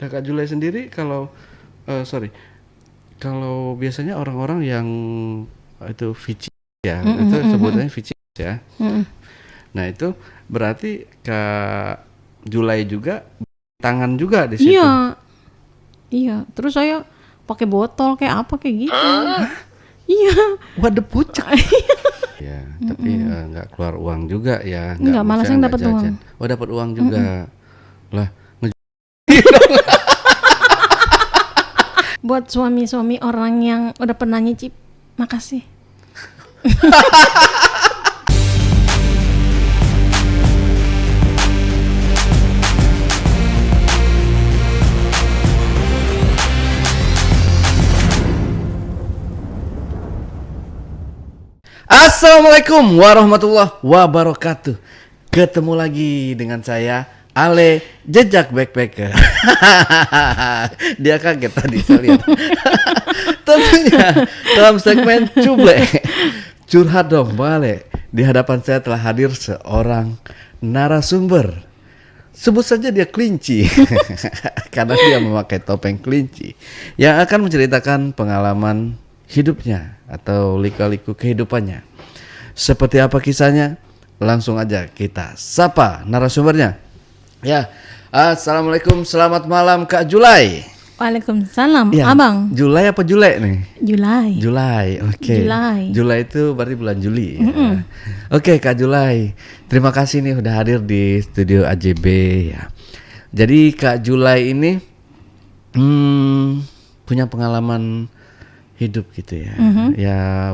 Nah, Kak Julai sendiri kalau kalau biasanya orang-orang yang itu VC ya, itu sebutannya VC ya. Nah, itu berarti Kak Julai juga tangan juga di situ. Iya. Terus saya pakai botol kayak apa kayak gitu. Iya. Waduh pucak. Ya, tapi nggak keluar uang juga ya. Nggak, malah saya dapat uang. Oh, dapat uang juga. Lah, Buat suami-suami orang yang udah pernah nyicip, makasih. Assalamualaikum warahmatullahi wabarakatuh. Ketemu lagi dengan saya Ale Jejak Backpacker. Dia kaget tadi saya lihat. Tentunya dalam segmen Cuble Curhat dong Bale. Di hadapan saya telah hadir seorang narasumber. Sebut saja dia kelinci. Karena dia memakai topeng kelinci yang akan menceritakan pengalaman hidupnya atau lika-liku kehidupannya. Seperti apa kisahnya? Langsung aja kita sapa narasumbernya. Ya, assalamualaikum, selamat malam Kak Julai. Waalaikumsalam, Ya, Abang. Julai apa Jule nih? Julai, oke. Julai. Julai itu berarti bulan Juli. Ya. Oke, Kak Julai. Terima kasih nih udah hadir di studio AJB ya. Jadi Kak Julai ini punya pengalaman hidup gitu ya. Ya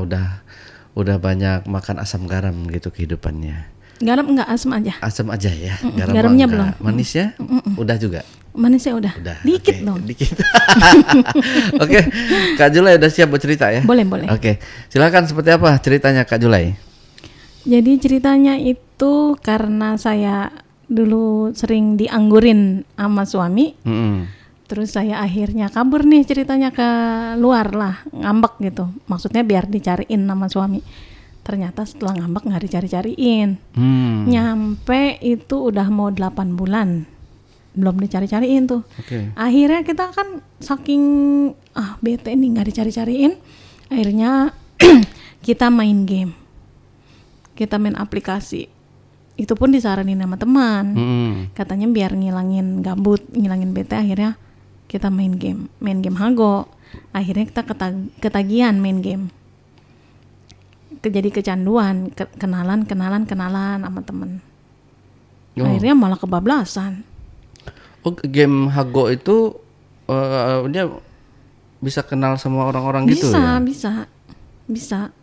udah banyak makan asam garam gitu kehidupannya. Garam enggak, asam aja. Asam aja ya. Garamnya belum. Manisnya udah juga. Manisnya udah. Dikit okay. dong. Dikit. Oke, Kak Julai udah siap buat cerita ya? Boleh. Oke. Silakan, seperti apa ceritanya Kak Julai? Jadi ceritanya itu karena saya dulu sering dianggurin sama suami. Terus saya akhirnya kabur nih ceritanya ke luar lah, ngambek gitu. Maksudnya biar dicariin sama suami. Ternyata setelah ngambek nggak dicari-cariin. Nyampe itu udah mau 8 bulan. Belum dicari-cariin tuh. Okay. Akhirnya kita kan saking bete nih nggak dicari-cariin. Akhirnya kita main game. Kita main aplikasi. Itu pun disaranin sama teman. Katanya biar ngilangin gabut, ngilangin bete, akhirnya kita main game Hago. Akhirnya kita ketagihan main game. Jadi kecanduan, kenalan sama temen. Akhirnya malah kebablasan. Oh, game Hago itu dia bisa kenal sama orang-orang gitu ya? Bisa.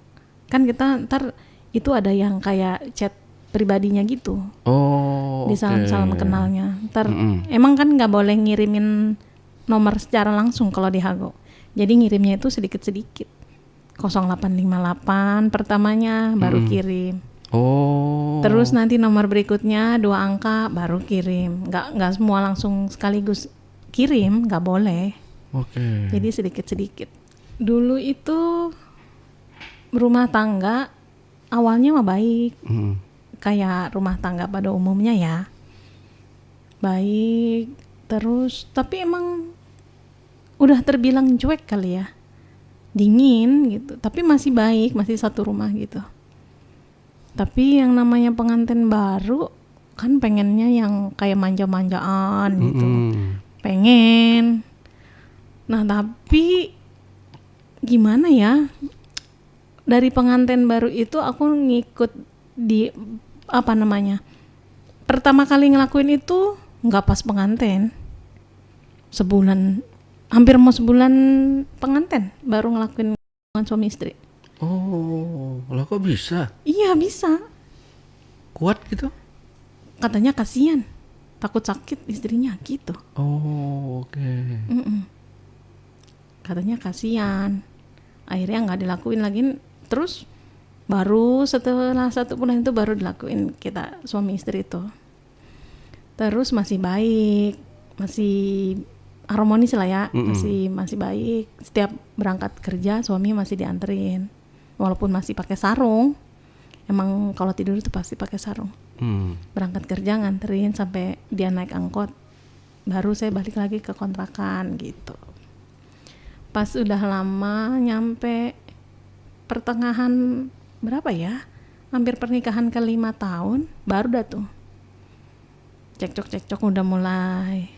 Kan kita ntar itu ada yang kayak chat pribadinya gitu. Oh, di salam kenalnya. Ntar emang kan nggak boleh ngirimin nomor secara langsung kalau di Hago. Jadi ngirimnya itu sedikit-sedikit. 0858 pertamanya baru kirim. Oh. Terus nanti nomor berikutnya 2 angka baru kirim. Nggak semua langsung sekaligus kirim, nggak boleh. Oke. Jadi sedikit-sedikit. Dulu itu rumah tangga awalnya mah baik. Kayak rumah tangga pada umumnya ya. Baik. Terus tapi emang udah terbilang cuek kali ya, dingin gitu, tapi masih baik, masih satu rumah gitu. Tapi yang namanya pengantin baru kan pengennya yang kayak manja-manjaan gitu, pengen. Nah tapi gimana ya, dari pengantin baru itu aku ngikut di pertama kali ngelakuin itu nggak pas pengantin, hampir mau sebulan pengantin baru ngelakuin hubungan suami istri. Oh, lah kok bisa? Iya bisa. Kuat gitu? Katanya kasihan, takut sakit istrinya gitu. Oh, oke. Katanya kasihan. Akhirnya nggak dilakuin lagi. Terus baru setelah 1 bulan itu baru dilakuin kita suami istri itu. Terus masih baik, masih harmonis lah ya, masih baik. Setiap berangkat kerja suami masih dianterin, walaupun masih pakai sarung. Emang kalau tidur itu pasti pakai sarung. Berangkat kerja nganterin sampai dia naik angkot. baru saya balik lagi ke kontrakan gitu. Pas udah lama nyampe pertengahan berapa ya, hampir pernikahan ke 5 tahun, baru dah tuh cekcok udah mulai,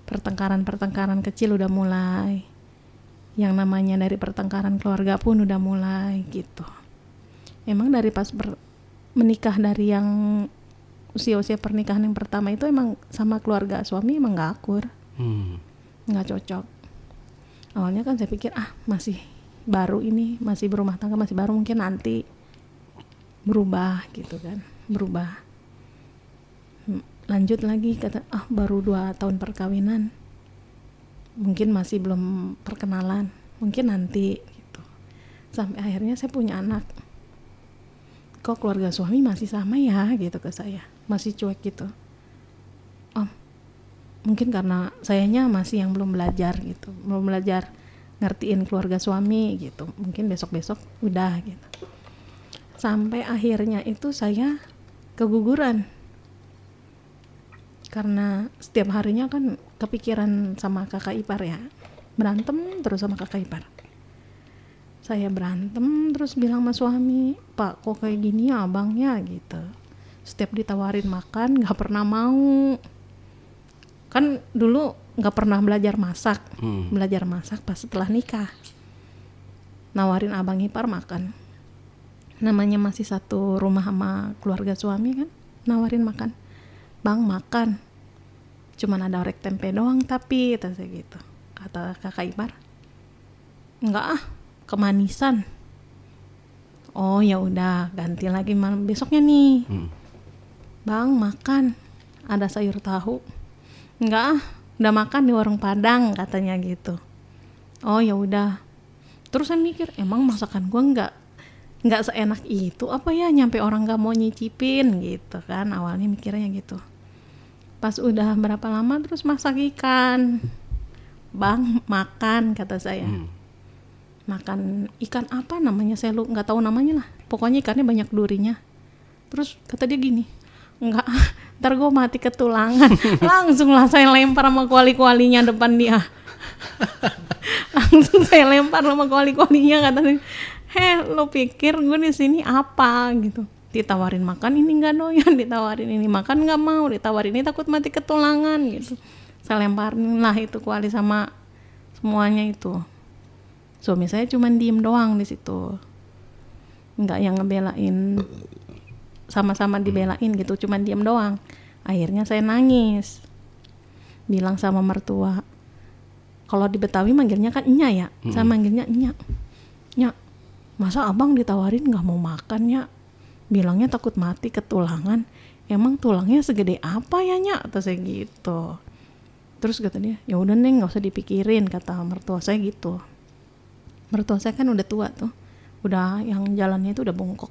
pertengkaran kecil udah mulai, yang namanya dari pertengkaran keluarga pun udah mulai gitu. Emang dari pas menikah, dari yang usia pernikahan yang pertama itu emang sama keluarga suami emang gak akur, gak cocok. Awalnya kan saya pikir masih baru ini, masih berumah tangga, masih baru, mungkin nanti berubah gitu kan, berubah. Lanjut lagi kata baru 2 tahun perkawinan, mungkin masih belum perkenalan, mungkin nanti gitu. Sampai akhirnya saya punya anak, kok keluarga suami masih sama ya gitu ke saya, masih cuek gitu. Mungkin karena sayanya masih yang belum belajar gitu, belum belajar ngertiin keluarga suami gitu, mungkin besok-besok udah gitu. Sampai akhirnya itu saya keguguran, karena setiap harinya kan kepikiran sama kakak ipar ya, berantem terus sama kakak ipar. Saya berantem terus bilang sama suami, Pak kok kayak gini ya abangnya gitu, setiap ditawarin makan gak pernah mau. Kan dulu nggak pernah belajar masak, belajar masak pas setelah nikah. Nawarin abang ipar makan, namanya masih satu rumah sama keluarga suami kan, nawarin makan, bang makan, cuman ada orek tempe doang tapi kata saya gitu, kata kakak ipar, enggak kemanisan. Oh ya udah ganti lagi malam besoknya nih, bang makan, ada sayur tahu. Enggak udah makan di warung Padang katanya gitu. Oh ya udah. Terus saya mikir, emang masakan gua enggak seenak itu apa ya, nyampe orang enggak mau nyicipin gitu kan, awalnya mikirnya gitu. Pas udah berapa lama terus masak ikan, bang makan kata saya. Makan ikan apa namanya, saya nggak tahu namanya lah, pokoknya ikannya banyak durinya. Terus kata dia gini, enggak, ntar gue mati ketulangan. Langsung lah saya lempar sama kuali-kualinya depan dia. Langsung saya lempar sama kuali-kualinya, katanya, lo pikir gue di sini apa gitu? Ditawarin makan ini nggak doyan, ditawarin ini makan nggak mau, ditawarin ini takut mati ketulangan gitu. Saya lemparin lah itu kuali sama semuanya itu. Suami saya cuma diem doang di situ, nggak yang ngebelain, sama-sama dibelain gitu, cuman diam doang. Akhirnya saya nangis, bilang sama mertua, kalau di Betawi manggilnya kan Nya ya, saya manggilnya Nya, masa abang ditawarin nggak mau makan ya, bilangnya takut mati ketulangan, emang tulangnya segede apa ya Nya, kata saya gitu. Terus kata dia, ya udah Neng nggak usah dipikirin, kata mertua saya gitu. Mertua saya kan udah tua tuh, udah yang jalannya itu udah bongkok.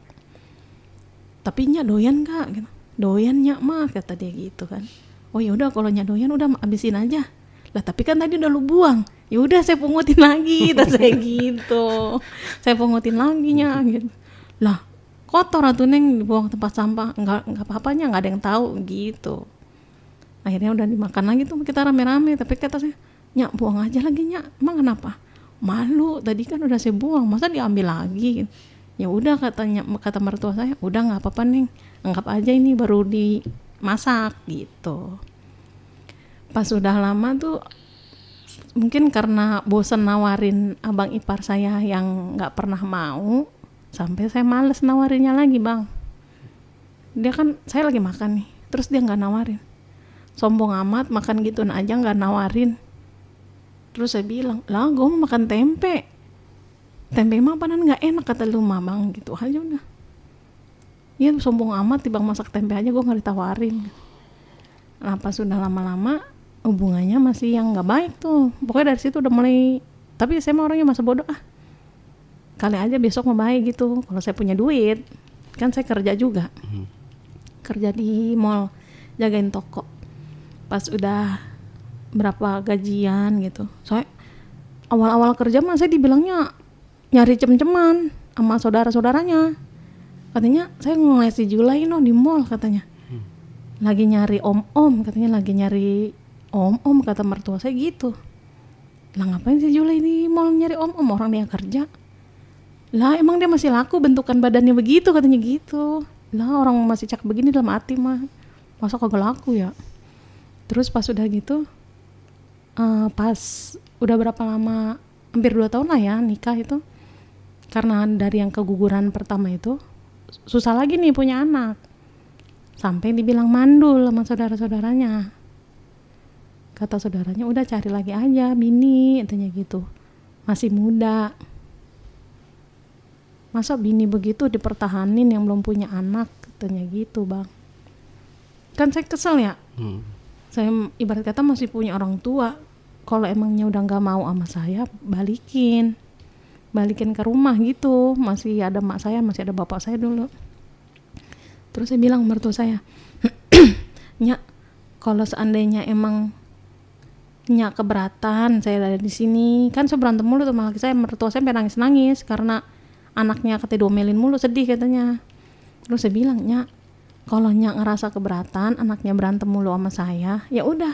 Tapi Nya doyan gak? Gitu. Doyan Nya mah, kata dia gitu kan. Oh ya udah kalau Nya doyan udah habisin aja. Lah tapi kan tadi udah lu buang. Ya udah saya pungutin lagi, kata saya gitu. Saya pungutin lagi Nya gitu. Lah kotor atuh Neng, dibuang tempat sampah. Enggak apa-apa Nya, enggak ada yang tahu gitu. Akhirnya udah dimakan lagi tuh kita rame-rame, tapi kata saya, Nya buang aja lagi Nya. Emang kenapa? Malu, tadi kan udah saya buang, masa diambil lagi? Ya udah kata mertua saya, udah nggak apa-apa Neng, anggap aja ini baru dimasak gitu. Pas udah lama tuh, mungkin karena bosan nawarin abang ipar saya yang nggak pernah mau, sampai saya males nawarinnya lagi bang. Dia kan, saya lagi makan nih, terus dia nggak nawarin, sombong amat makan gitu aja nggak nawarin. Terus saya bilang, lah gue mau makan tempe mah panan nggak enak kata lu mah bang, gitu aja udah. Iya sombong amat bang, masak tempe aja gue nggak ditawarin. Nah pas sudah lama-lama hubungannya masih yang nggak baik tuh, pokoknya dari situ udah mulai. Tapi saya mah orangnya masa bodoh, kali aja besok mau baik gitu kalau saya punya duit. Kan saya kerja juga, kerja di mall jagain toko. Pas udah berapa gajian gitu, saya awal-awal kerja mah saya dibilangnya nyari cem-ceman sama saudara-saudaranya. Katanya saya ngelesi Julai di mall katanya. Lagi nyari om-om, katanya lagi nyari Om kata mertua saya gitu. Lah ngapain sih Jula ini mau nyari om orang dia kerja. Lah emang dia masih laku bentukan badannya begitu katanya gitu. Lah orang masih cakep begini dalam hati mah masa kagak laku ya. Terus pas udah gitu pas udah berapa lama, hampir 2 tahun lah ya nikah itu, karena dari yang keguguran pertama itu susah lagi nih punya anak, sampai dibilang mandul sama saudara-saudaranya. Kata saudaranya udah cari lagi aja bini katanya gitu, masih muda. Masa bini begitu dipertahanin yang belum punya anak katanya gitu bang. Kan saya kesel ya. Saya ibarat kata masih punya orang tua. Kalau emangnya udah gak mau sama saya, balikin ke rumah gitu. Masih ada mak saya, masih ada bapak saya dulu. Terus saya bilang mertua saya, Nyak, kalau seandainya emang Nyak keberatan saya ada di sini, kan saya berantem mulu sama laki saya, mertua saya sampai nangis karena anaknya katanya diomelin mulu, sedih katanya. Terus saya bilang, Nyak, kalau Nyak ngerasa keberatan anaknya berantem mulu sama saya, ya udah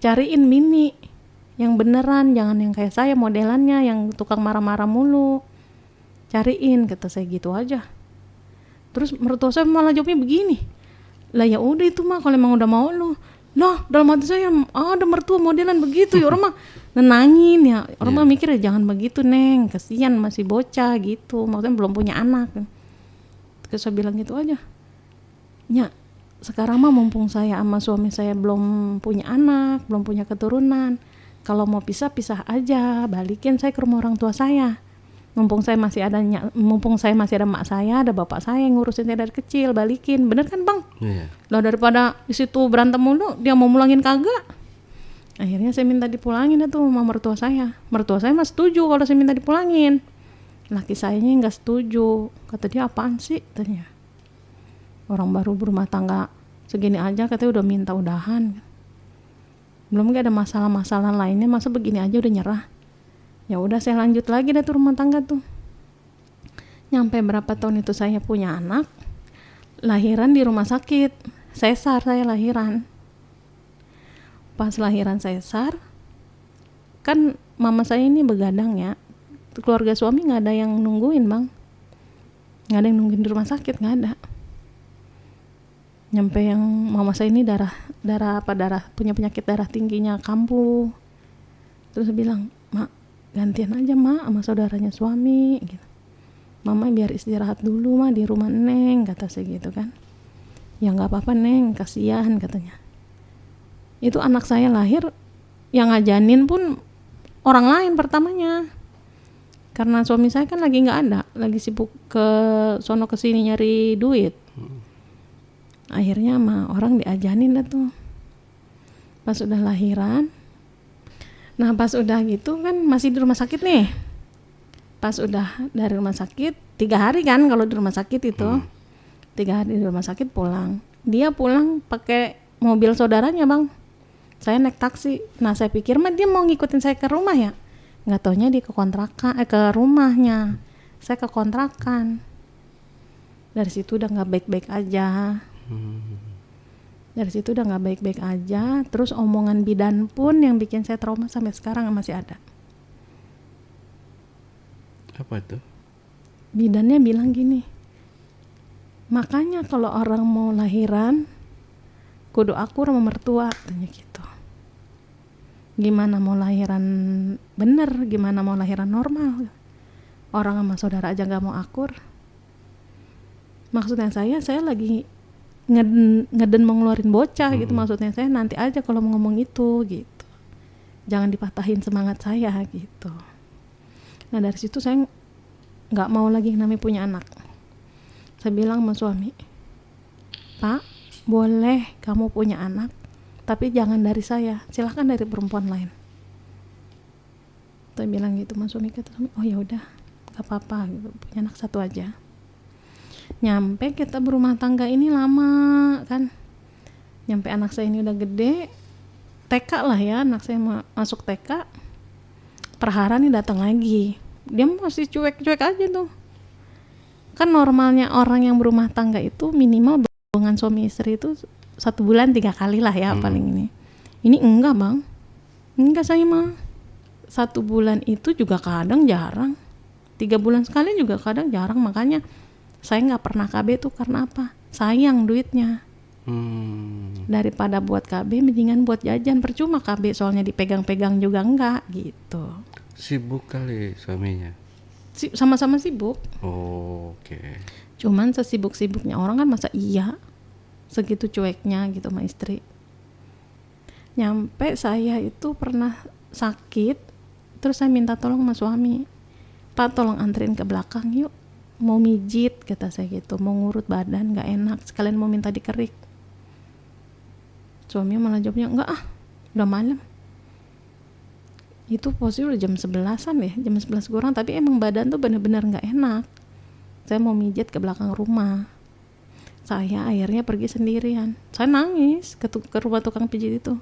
cariin bini yang beneran, jangan yang kayak saya modelannya yang tukang marah-marah mulu. Cariin, kata saya gitu aja. Terus mertua saya malah jawabnya begini, lah ya udah itu mah kalau emang udah mau lu. Loh dalam hati saya ada mertua modelan begitu ya, orang mah nenangin ya, orang mah mikir ya jangan begitu neng, kasihan masih bocah gitu, maksudnya belum punya anak. Terus saya bilang gitu aja, Nyak, sekarang mah mumpung saya sama suami saya belum punya anak, belum punya keturunan, kalau mau pisah aja, balikin saya ke rumah orang tua saya. Mumpung saya masih ada mak saya, ada bapak saya yang ngurusin saya dari kecil, balikin. Bener kan bang? Iya. Lah daripada di situ berantem mulu, dia mau mulangin kagak. Akhirnya saya minta dipulangin tuh sama mertua saya. Mertua saya mah setuju kalau saya minta dipulangin. Laki sayanya nggak setuju. Kata dia apaan sih? Tanya. Orang baru berumah tangga segini aja katanya udah minta udahan. Belum gak ada masalah-masalah lainnya, masa begini aja udah nyerah. Ya udah saya lanjut lagi dah tuh rumah tangga tuh. Nyampe berapa tahun itu saya punya anak, lahiran di rumah sakit, sesar saya lahiran. Pas lahiran sesar, kan mama saya ini begadang ya, keluarga suami nggak ada yang nungguin bang, nggak ada yang nungguin di rumah sakit, nggak ada. Nyampe yang mama saya ini darah punya penyakit darah tingginya kambuh. Terus bilang, Mak, gantian aja Mak sama saudaranya suami gitu. Mama biar istirahat dulu Mak di rumah Neng, kata saya gitu kan. Ya nggak apa-apa Neng, kasihan katanya. Itu anak saya lahir, yang ngajanin pun orang lain pertamanya. Karena suami saya kan lagi nggak ada, lagi sibuk ke sono kesini nyari duit. Akhirnya sama orang diajanin dah tuh. Pas udah lahiran, nah pas udah gitu kan masih di rumah sakit nih. Pas udah dari rumah sakit 3 hari kan kalau di rumah sakit itu 3 hari di rumah sakit pulang. Dia pulang pakai mobil saudaranya bang. Saya naik taksi. Nah saya pikir mah dia mau ngikutin saya ke rumah ya. Nggak taunya dia ke kontrakan, ke rumahnya. Saya ke kontrakan. Dari situ udah nggak baik-baik aja. Dari situ udah nggak baik-baik aja. Terus omongan bidan pun yang bikin saya trauma sampai sekarang masih ada. Apa itu? Bidannya bilang gini, makanya kalau orang mau lahiran kudu akur sama mertua, tanya gitu. Gimana mau lahiran bener, gimana mau lahiran normal? Orang sama saudara aja nggak mau akur. Maksudnya saya lagi ngeden mau ngeluarin bocah gitu, maksudnya saya nanti aja kalau mau ngomong itu gitu, jangan dipatahin semangat saya gitu. Nah dari situ saya nggak mau lagi namanya punya anak. Saya bilang sama suami, Pak boleh kamu punya anak tapi jangan dari saya, silahkan dari perempuan lain. Saya bilang gitu sama suami, kata suami, oh ya udah nggak apa-apa gitu, punya anak 1 aja. Nyampe kita berumah tangga ini lama kan, nyampe anak saya ini udah gede, TK lah ya, anak saya masuk TK, perhara nih datang lagi, dia masih cuek-cuek aja tuh. Kan normalnya orang yang berumah tangga itu minimal hubungan suami istri itu 1 bulan 3 kali lah ya paling ini. Ini enggak bang, enggak saya mah 1 bulan itu juga kadang jarang, 3 bulan sekali juga kadang jarang. Makanya saya nggak pernah KB tuh karena apa? Sayang duitnya. Daripada buat KB mendingan buat jajan, percuma KB soalnya dipegang-pegang juga enggak gitu. Sibuk kali suaminya. Sama-sama sibuk. Oh, oke. Cuman sesibuk-sibuknya orang kan masa iya segitu cueknya gitu sama istri. Nyampe saya itu pernah sakit, terus saya minta tolong sama suami, Pak tolong anterin ke belakang yuk, mau mijit kata saya gitu, mau ngurut badan gak enak, sekalian mau minta dikerik. Suami malah jawabnya enggak udah malam. Itu posisi udah jam 11-an ya, jam 11 kurang, tapi emang badan tuh bener-bener gak enak. Saya mau mijit ke belakang rumah. Saya akhirnya pergi sendirian. Saya nangis ke rumah tukang pijit itu.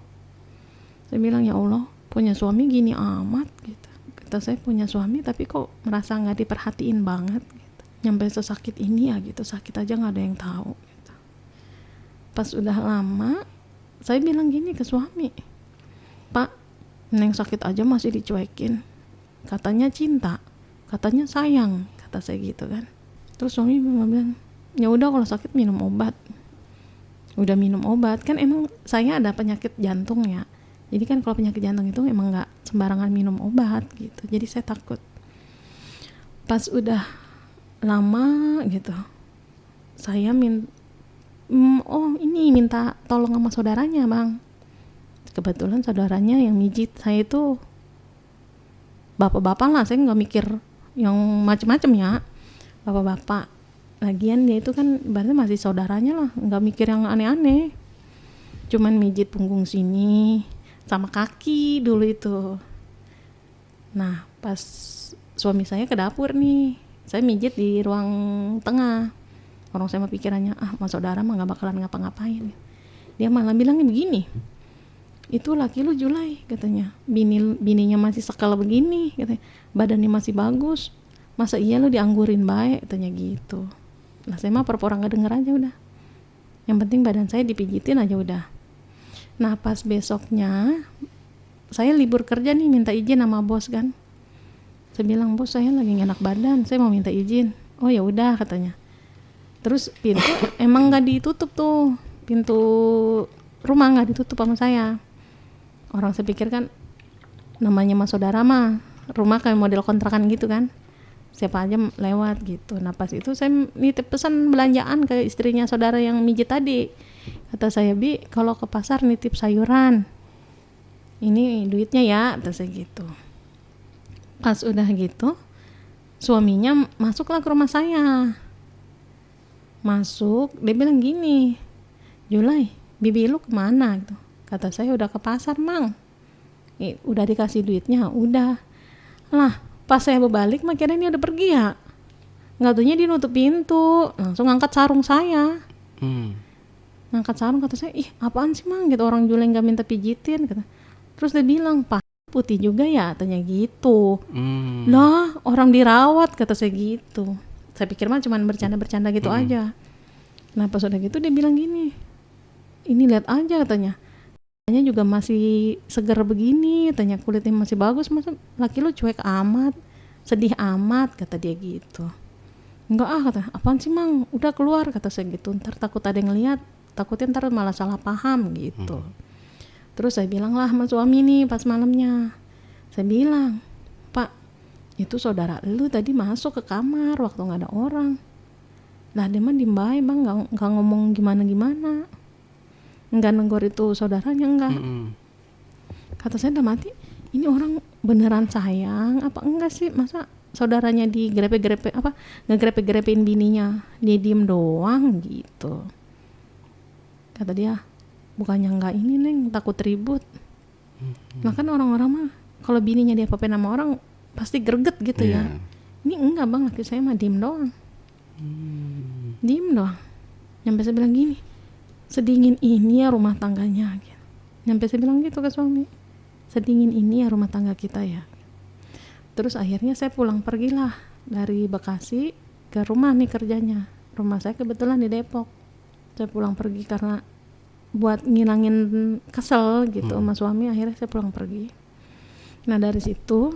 Saya bilang, ya Allah, punya suami gini amat gitu. Kata saya, punya suami tapi kok merasa gak diperhatiin banget gitu. Nyampe sesakit ini ya gitu, sakit aja gak ada yang tahu gitu. Pas udah lama, saya bilang gini ke suami, Pak, Neng sakit aja masih dicuekin. Katanya cinta, katanya sayang, kata saya gitu kan. Terus suami bilang, ya udah kalau sakit minum obat. Udah minum obat, kan emang saya ada penyakit jantung ya. Jadi kan kalau penyakit jantung itu emang gak sembarangan minum obat gitu. Jadi saya takut. Pas udah lama gitu, saya minta tolong sama saudaranya bang. Kebetulan saudaranya yang mijit saya itu bapak-bapak lah, saya nggak mikir yang macem-macem ya, bapak-bapak. Lagian dia itu kan berarti masih saudaranya lah, nggak mikir yang aneh-aneh. Cuman mijit punggung sini sama kaki dulu itu. Nah pas suami saya ke dapur nih, saya mijit di ruang tengah. Orang saya mah pikirannya mas saudara mah nggak bakalan ngapa-ngapain. Dia malah bilangnya begini, itu laki lu Julai katanya, bininya masih sekal begini katanya, badannya masih bagus, masa iya lu dianggurin baik katanya gitu. Lah saya mah pura-pura nggak denger aja udah, yang penting badan saya dipijitin aja udah. Nah pas besoknya saya libur kerja nih, minta izin sama bos kan. Saya bilang, bos saya lagi nggak enak badan, saya mau minta izin. Oh ya udah katanya. Terus pintu emang nggak ditutup tuh, pintu rumah nggak ditutup sama saya. Orang saya pikir kan namanya mas saudara mah rumah kayak model kontrakan gitu kan, siapa aja lewat gitu. Nah pas itu saya nitip pesan belanjaan ke istrinya saudara yang mijit tadi. Kata saya, Bi kalau ke pasar nitip sayuran, ini duitnya ya, kata saya gitu. Pas udah gitu suaminya masuklah ke rumah saya. Masuk, dia bilang gini, Julai, bibi lu kemana gitu. Kata saya, udah ke pasar mang. Udah dikasih duitnya, udah. Lah pas saya berbalik makanya ini udah pergi ya. Nggak taunya dia nutup pintu, langsung ngangkat sarung saya. Ngangkat sarung, kata saya, ih apaan sih mang gitu, orang Julai nggak minta pijitin kata. Terus dia bilang, Pak putih juga ya, tanya gitu. Lah orang dirawat, kata saya gitu. Saya pikir mah cuman bercanda-bercanda gitu aja. Nah pas udah gitu dia bilang gini, ini lihat aja katanya, katanya juga masih segar begini, katanya kulitnya masih bagus, masa laki lu cuek amat, sedih amat, kata dia gitu. Enggak kata, apaan sih mang, udah keluar, kata saya gitu, ntar takut ada yang lihat, takutnya ntar malah salah paham gitu. Terus saya bilang lah sama suami nih pas malamnya, saya bilang, Pak itu saudara lu tadi masuk ke kamar waktu nggak ada orang. Lah dia mah diem bae bang, nggak ngomong gimana, nggak negor itu saudaranya enggak. Kata saya udah mati, ini orang beneran sayang apa enggak sih, masa saudaranya digrepe-grepe apa ngegrepe-grepein bininya, dia diem doang gitu. Kata dia, bukannya enggak ini neng, takut ribut. Nah kan orang-orang mah kalau bininya dia apa-apain sama orang pasti greget gitu ya. Ini enggak bang, laki saya mah diem doang. Diem doang. Nyampe saya bilang gini, sedingin ini ya rumah tangganya gitu. Nyampe saya bilang gitu ke suami, sedingin ini ya rumah tangga kita ya. Terus akhirnya saya pulang pergilah dari Bekasi ke rumah nih kerjanya. Rumah saya kebetulan di Depok. Saya pulang pergi karena buat ngilangin kesel gitu sama suami, akhirnya saya pulang pergi. Nah dari situ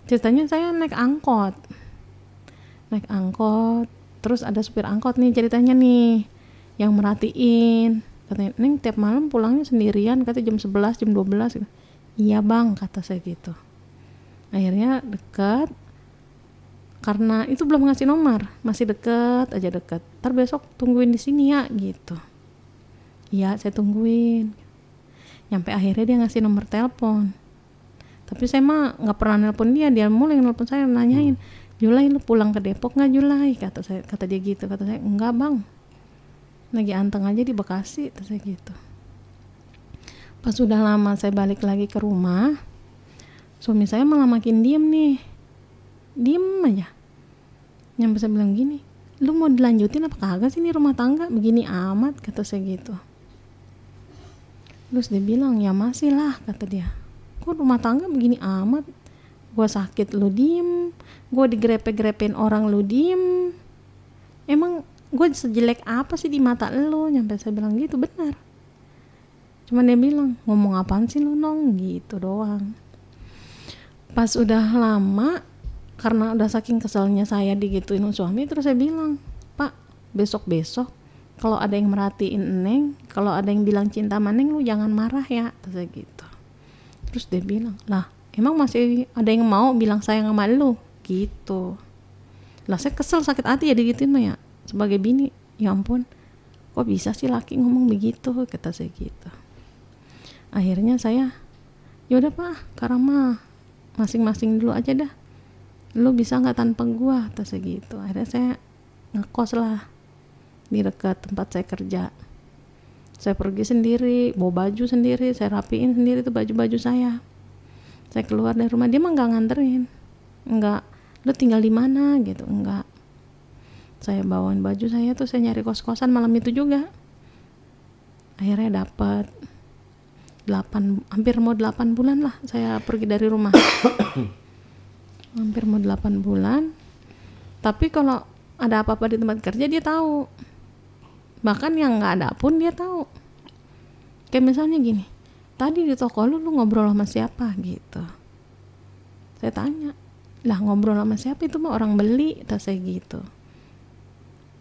ceritanya saya naik angkot, terus ada supir angkot nih ceritanya nih yang merhatiin, katanya Neng tiap malam pulangnya sendirian, kata jam 11 jam 12 gitu. Iya bang, kata saya gitu. Akhirnya dekat, karena itu belum ngasih nomor, masih deket aja deket. Ntar besok tungguin di sini ya gitu. Iya saya tungguin. Nyampe akhirnya dia ngasih nomor telepon. Tapi saya mah nggak pernah nelpon dia mulai nelpon saya nanyain, Julai lu pulang ke Depok nggak Julai? Kata dia gitu. Kata saya enggak bang, lagi anteng aja di Bekasi, kata saya gitu. Pas sudah lama saya balik lagi ke rumah, suami saya malah makin diem aja. Nyampe saya bilang gini, lu mau dilanjutin apa kagak sih nih rumah tangga begini amat, kata saya gitu. Terus dia bilang ya masih lah, kata dia. Kok rumah tangga begini amat, gua sakit lu diem, gua digrepe-grepein orang lu diem, emang gue sejelek apa sih di mata lu? Nyampe saya bilang gitu, benar. Cuman dia bilang, ngomong apaan sih lu Nong, gitu doang. Pas udah lama, karena udah saking keselnya saya digituin suami, terus saya bilang, Pak, besok-besok kalau ada yang merhatiin Neng, kalau ada yang bilang cinta sama Neng, lu jangan marah ya, terus saya gitu. Terus dia bilang, lah emang masih ada yang mau bilang sayang sama lu? Gitu. Lah saya kesel, sakit hati ya digituin mah ya. Sebagai bini, ya ampun, kok bisa sih laki ngomong begitu, kata saya gitu. Akhirnya saya, yaudah Pak, sekarang mah masing-masing dulu aja dah, lu bisa nggak tanpa gua, kata saya gitu. Akhirnya saya ngekos lah di dekat tempat saya kerja. Saya pergi sendiri, bawa baju sendiri, saya rapiin sendiri tuh baju-baju saya. Saya keluar dari rumah, dia mah nggak nganterin, nggak, lu tinggal di mana gitu, enggak. Saya bawain baju saya tuh, saya nyari kos-kosan malam itu juga. Akhirnya dapat hampir mau 8 bulan lah saya pergi dari rumah. Hampir mau 8 bulan. Tapi kalau ada apa-apa di tempat kerja dia tahu. Bahkan yang nggak ada pun dia tahu. Kayak misalnya gini, tadi di toko lu ngobrol sama siapa gitu. Saya tanya, lah ngobrol sama siapa, itu mah orang beli, kata saya gitu.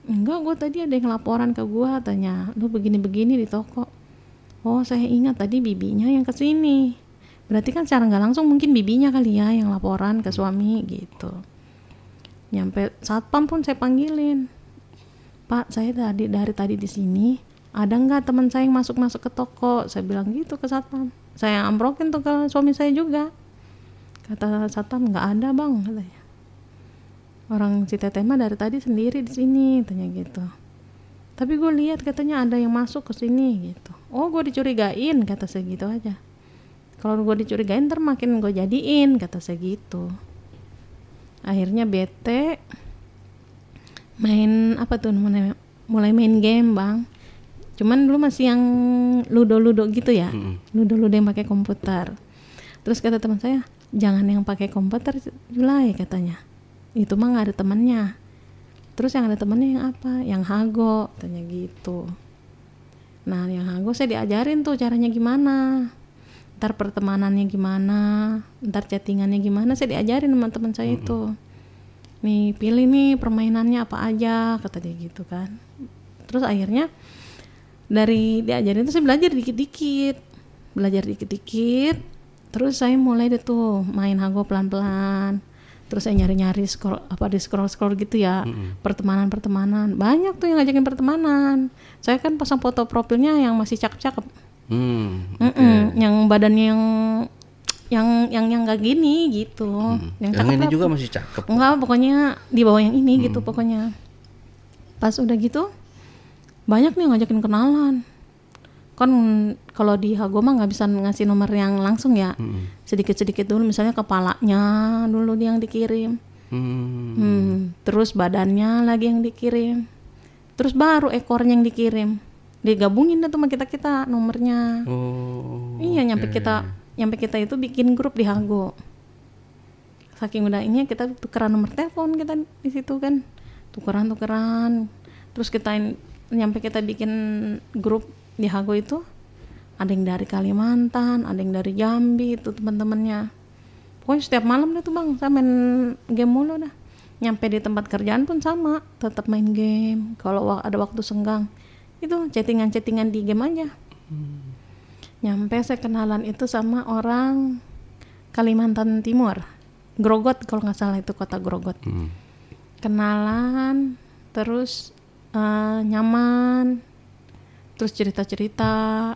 Enggak, gue tadi ada yang laporan ke gue, tanya lu begini-begini di toko. Oh saya ingat tadi bibinya yang kesini. Berarti kan secara nggak langsung mungkin bibinya kali ya yang laporan ke suami gitu. Nyampe satpam pun saya panggilin, Pak, saya dari tadi di sini, ada nggak teman saya yang masuk ke toko? Saya bilang gitu ke satpam. Saya amprokin tuh ke suami saya juga. Kata satpam, nggak ada bang, katanya. Orang si Teteh mah dari tadi sendiri di sini, tanya gitu. Tapi gue lihat katanya ada yang masuk ke sini gitu. Oh gue dicurigain, kata saya gitu aja. Kalau gue dicurigain ntar makin gue jadiin, kata saya gitu. Akhirnya bete, main apa tuh namanya, mulai main game bang. Cuman dulu masih yang ludo gitu ya, ludo yang pakai komputer. Terus kata teman saya, jangan yang pakai komputer Julai, katanya, itu mah nggak ada temannya. Terus yang ada temannya yang apa, yang hago, katanya gitu. Nah yang hago saya diajarin tuh caranya gimana, ntar pertemanannya gimana, ntar chattingannya gimana, saya diajarin sama teman saya itu. Nih pilih nih permainannya apa aja, kata dia gitu kan. Terus akhirnya dari diajarin itu saya belajar dikit-dikit. Terus saya mulai deh tuh main hago pelan-pelan. Terus saya nyari-nyari scroll gitu ya, pertemanan. Banyak tuh yang ngajakin pertemanan. Saya kan pasang foto profilnya yang masih cakep-cakep. Yang badannya yang nggak gini gitu. Yang ini juga masih cakep. Enggak, pokoknya di bawah yang ini gitu pokoknya. Pas udah gitu, banyak nih yang ngajakin kenalan. Kan kalau di Hago mah nggak bisa ngasih nomor yang langsung ya, sedikit-sedikit dulu, misalnya kepalanya dulu dia yang dikirim, terus badannya lagi yang dikirim, terus baru ekornya yang dikirim, digabungin dah tuh sama kita nomornya. Iya, nyampe kita itu bikin grup di Hago. Saking udah ini kita tukeran nomor telepon kita di situ kan, tukeran, terus kita nyampe kita bikin grup Di Hago itu ada yang dari Kalimantan, ada yang dari Jambi, itu teman-temannya. Pokoknya setiap malam deh tuh bang, saya main game mulu dah. Nyampe di tempat kerjaan pun sama, tetap main game. Kalau ada waktu senggang, itu chattingan di game aja. Nyampe saya kenalan itu sama orang Kalimantan Timur, Grogot kalau nggak salah, itu kota Grogot. Kenalan, terus nyaman, terus cerita-cerita,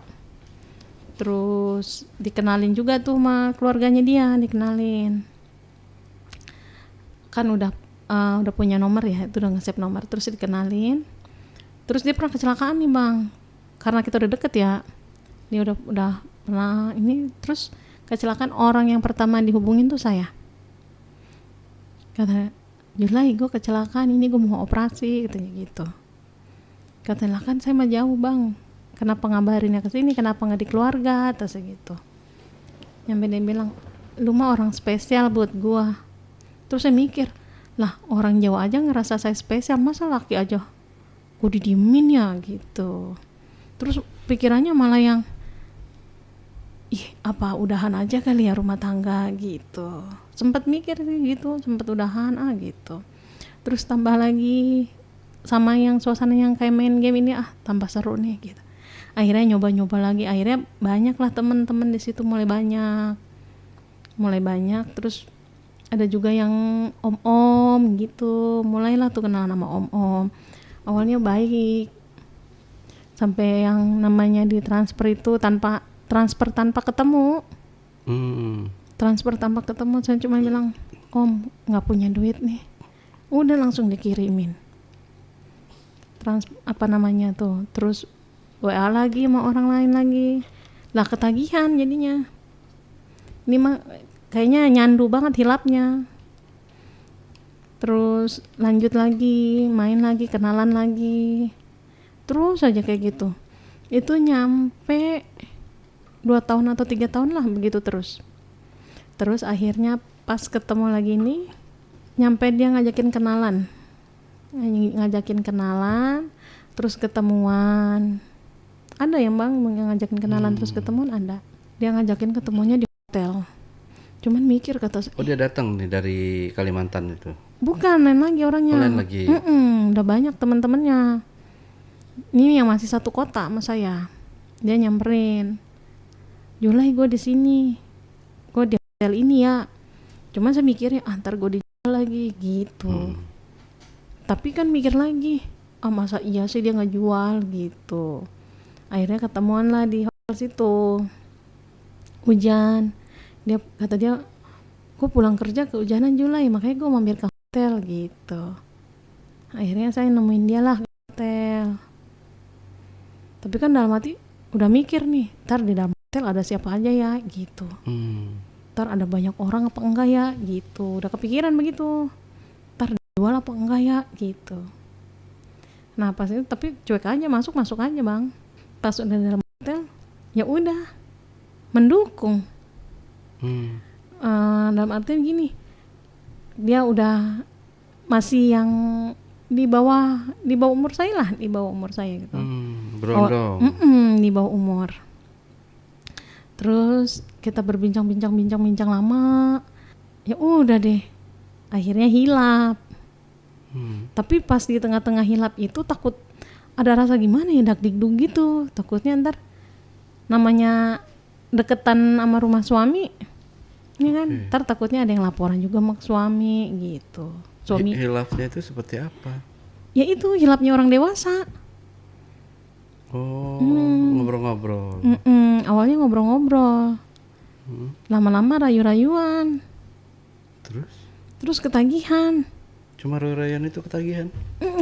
terus dikenalin juga tuh sama keluarganya dia, dikenalin. Kan udah punya nomor ya, itu udah nge-save nomor, terus dikenalin. Terus dia pernah kecelakaan nih bang, karena kita udah deket ya, dia udah pernah ini, terus kecelakaan. Orang yang pertama dihubungin tuh saya. Katanya, Julai gue kecelakaan, ini gue mau operasi, katanya gitu. Katanya, kan saya mah jauh bang, kenapa ngabarinnya ke sini, kenapa nggak di keluarga, terus gitu. Nyampe dia bilang, lu mah orang spesial buat gue. Terus saya mikir, lah orang Jawa aja ngerasa saya spesial, masa laki aja gue didiemin ya gitu. Terus pikirannya malah yang, ih apa udahan aja kali ya rumah tangga gitu. Sempet mikir sih gitu, sempet udahan gitu. Terus tambah lagi sama yang suasana yang kayak main game ini, tambah seru nih gitu. Akhirnya nyoba lagi, akhirnya banyak lah temen-temen di situ, mulai banyak. Terus ada juga yang om-om gitu, mulailah tuh kenal nama om-om. Awalnya baik, sampai yang namanya ditransfer itu transfer tanpa ketemu. Transfer tanpa ketemu, saya cuma bilang, om nggak punya duit nih, udah langsung dikirimin terus WA lagi sama orang lain lagi lah, ketagihan jadinya. Ini mah kayaknya nyandu banget hilapnya. Terus lanjut lagi, main lagi, kenalan lagi, terus aja kayak gitu. Itu nyampe 2 tahun atau 3 tahun lah begitu terus. Terus akhirnya pas ketemu lagi nih, nyampe dia ngajakin kenalan, terus ketemuan. Ada yang bang ngajakin kenalan terus ketemuan, ada. Dia ngajakin ketemunya di hotel. Cuman mikir kata, dia datang nih dari Kalimantan itu? Bukan, lain lagi orangnya. Lain lagi. Udah banyak teman-temannya. Ini yang masih satu kota sama saya. Dia nyamperin, Julai gue di sini, gue di hotel ini ya. Cuman saya mikirnya, ntar gue dijual lagi gitu. Tapi kan mikir lagi, masa iya sih dia nggak jual gitu. Akhirnya ketemuan lah di hotel situ. Hujan. Kata dia, gue pulang kerja kehujanan Julai, makanya gue mampir ke hotel gitu. Akhirnya saya nemuin dia lah ke hotel. Tapi kan dalam hati udah mikir nih, ntar di dalam hotel ada siapa aja ya gitu. Ntar ada banyak orang apa enggak ya gitu. Udah kepikiran begitu, ntar jual apa enggak ya gitu. Nah pas itu tapi cuek aja, masuk aja bang. Pas udah di dalam hotel, ya udah mendukung. Dalam artian gini, dia udah masih yang di bawah umur saya lah, di bawah umur saya gitu. Berondong. Di bawah umur. Terus kita berbincang lama, ya udah deh, akhirnya hilap. Tapi pas di tengah-tengah hilap itu takut ada rasa gimana ya, dak-dikduk gitu. Takutnya ntar namanya deketan sama rumah suami, ini kan ntar takutnya ada yang laporan juga sama suami gitu. Suami hilafnya itu seperti apa? Ya itu hilapnya orang dewasa. Ngobrol-ngobrol. Awalnya ngobrol-ngobrol, lama-lama rayu-rayuan, terus ketagihan. Cuma rayu-rayuan itu ketagihan?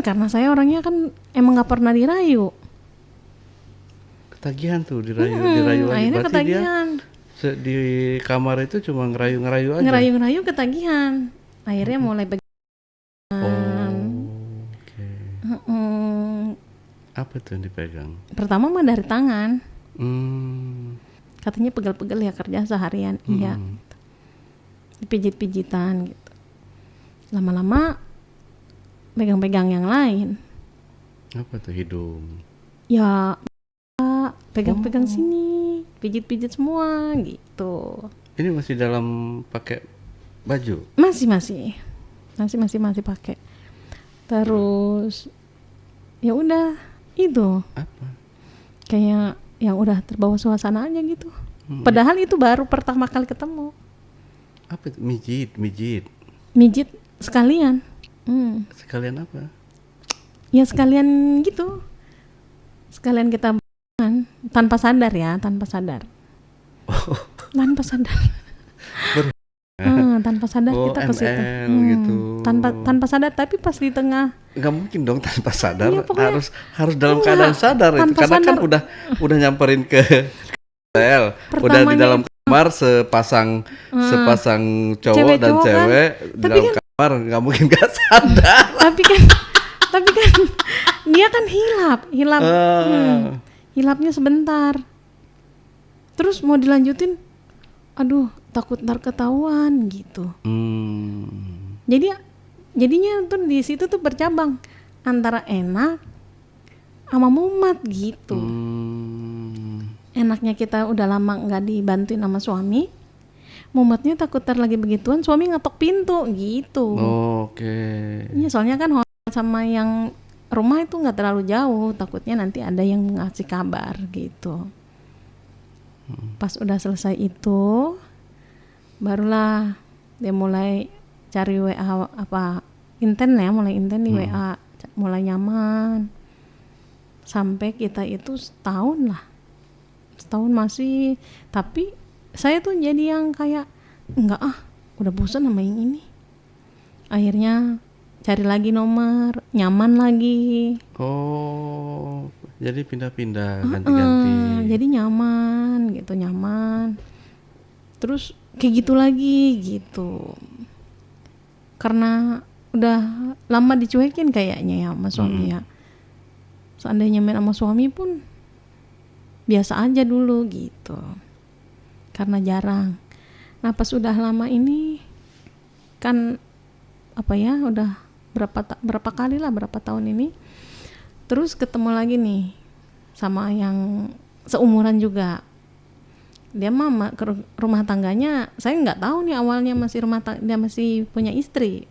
Karena saya orangnya kan emang nggak pernah dirayu. Ketagihan tuh, dirayu lagi. Akhirnya berarti ketagihan. Dia di kamar itu cuma ngerayu-ngerayu aja? Ngerayu-ngerayu ketagihan. Akhirnya mulai Apa tuh yang dipegang? Pertama mah dari tangan. Katanya pegel-pegel ya kerja seharian. Iya. Dipijit-pijitan gitu. Lama-lama pegang-pegang yang lain. Apa tuh, hidung? Ya pegang-pegang sini, pijit-pijit semua gitu. Ini masih dalam pakai baju? Masih pakai. Terus ya udah itu Apa? kayak yang udah terbawa suasana aja gitu. Padahal itu baru pertama kali ketemu. Apa itu? Mijit. Sekalian. Sekalian apa? Ya sekalian gitu. Sekalian kita tanpa sadar. Tanpa sadar. Tanpa sadar kita ke situ. ML gitu. Tanpa sadar, tapi pas di tengah. Nggak mungkin dong tanpa sadar. Iya, pokoknya- harus dalam keadaan sadar itu. tanpa Karena kan sadar. udah nyamperin ke hotel. Udah di Pertamanya dalam kamar sepasang cowok Cewek dan cowok kan. cewek di Tapi dalam kamar, nggak mungkin nggak sadar. tapi kan dia kan hilap. Hilapnya sebentar. Terus mau dilanjutin, aduh takut ntar ketahuan gitu. Jadinya tuh di situ tuh bercabang antara enak sama mumet gitu. Enaknya kita udah lama nggak dibantuin sama suami, mumetnya takut ntar lagi begituan suami ngetok pintu gitu. Oke. Iya, soalnya kan hotel sama yang rumah itu nggak terlalu jauh, takutnya nanti ada yang ngasih kabar gitu. Pas udah selesai itu, barulah dia mulai cari WA mulai inten di WA, mulai nyaman. Sampai kita itu setahun masih, tapi saya tuh jadi yang kayak enggak udah bosan sama yang ini. Akhirnya cari lagi nomor, nyaman lagi. Oh, jadi pindah-pindah, ganti-ganti. Jadi nyaman. Terus kayak gitu lagi gitu. Karena udah lama dicuekin kayaknya ya sama suami ya. Seandainya main sama suami pun biasa aja dulu gitu. Karena jarang. Nah pas udah lama ini kan udah berapa tahun ini, terus ketemu lagi nih sama yang seumuran juga. Dia mah ke rumah tangganya, saya nggak tahu nih awalnya dia masih punya istri.